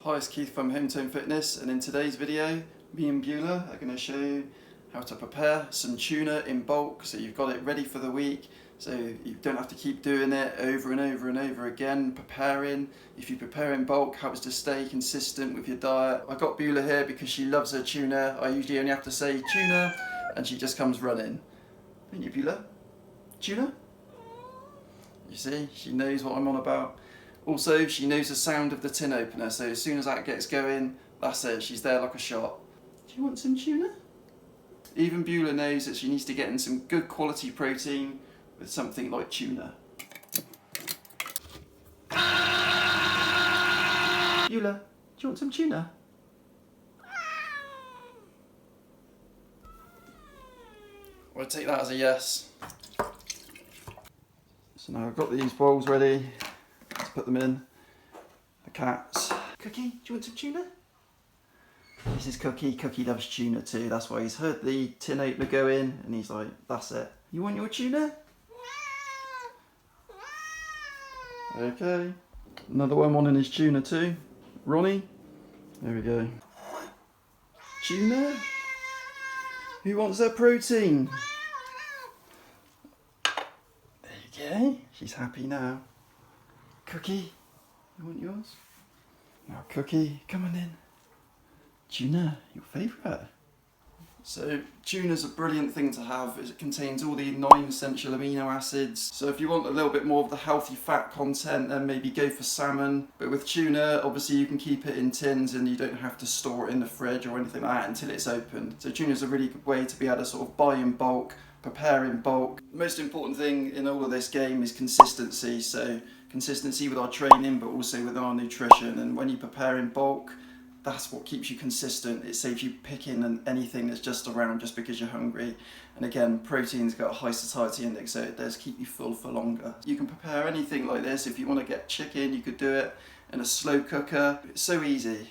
Hi, it's Keith from Home Tone Fitness, and in today's video, me and Beulah are going to show you how to prepare some tuna in bulk so you've got it ready for the week, so you don't have to keep doing it over and over and over again, preparing. If you prepare in bulk, helps to stay consistent with your diet. I got Beulah here because she loves her tuna. I usually only have to say tuna and she just comes running. Don't you, Beulah? Tuna? You see, she knows what I'm on about. Also, she knows the sound of the tin opener, so as soon as that gets going, that's it, she's there like a shot. Do you want some tuna? Even Beulah knows that she needs to get in some good quality protein with something like tuna. Beulah, do you want some tuna? I'll take that as a yes. So now I've got these bowls ready. Let's put them in. The cats. Cookie, do you want some tuna? This is Cookie. Cookie loves tuna too. That's why he's heard the tin opener go in and he's like, that's it. You want your tuna? Okay. Another one wanting his tuna too. Ronnie. There we go. Tuna? Who wants their protein? There you go. She's happy now. Cookie, you want yours? Now Cookie, come on in. Tuna, your favourite. So tuna's a brilliant thing to have. It contains all the 9 essential amino acids. So if you want a little bit more of the healthy fat content, then maybe go for salmon. But with tuna, obviously you can keep it in tins and you don't have to store it in the fridge or anything like that until it's opened. So tuna's a really good way to be able to sort of buy in bulk, prepare in bulk. The most important thing in all of this game is consistency. So consistency with our training, but also with our nutrition. And when you prepare in bulk, that's what keeps you consistent. It saves you picking anything that's just around just because you're hungry. And again, protein's got a high satiety index, so it does keep you full for longer. You can prepare anything like this. If you want to get chicken, you could do it in a slow cooker. It's so easy.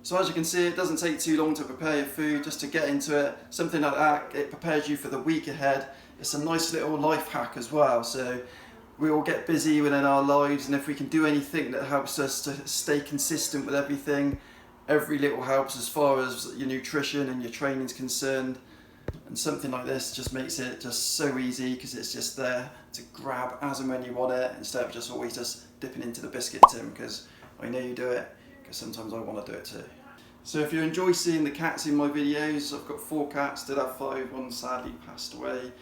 So as you can see, it doesn't take too long to prepare your food, just to get into it. Something like that, it prepares you for the week ahead. It's a nice little life hack as well. So we all get busy within our lives, and if we can do anything that helps us to stay consistent with everything, every little helps as far as your nutrition and your training is concerned. And something like this just makes it just so easy because it's just there to grab as and when you want it, instead of just always just dipping into the biscuit tin, because I know you do it, because sometimes I want to do it too. So if you enjoy seeing the cats in my videos, I've got 4 cats, did have 5, one sadly passed away.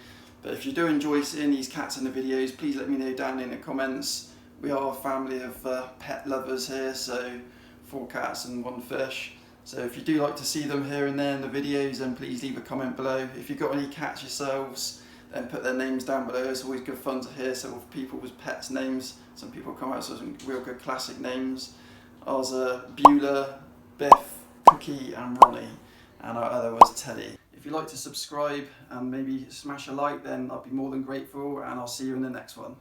But if you do enjoy seeing these cats in the videos, please let me know down in the comments. We are a family of pet lovers here, so 4 cats and 1 fish. So if you do like to see them here and there in the videos, then please leave a comment below. If you've got any cats yourselves, then put their names down below. It's always good fun to hear some of people's pets' names. Some people come out with some real good classic names. Ours are Beulah, Biff, Cookie and Ronnie, and our other was Teddy. If you'd like to subscribe and maybe smash a like, then I'd be more than grateful, and I'll see you in the next one.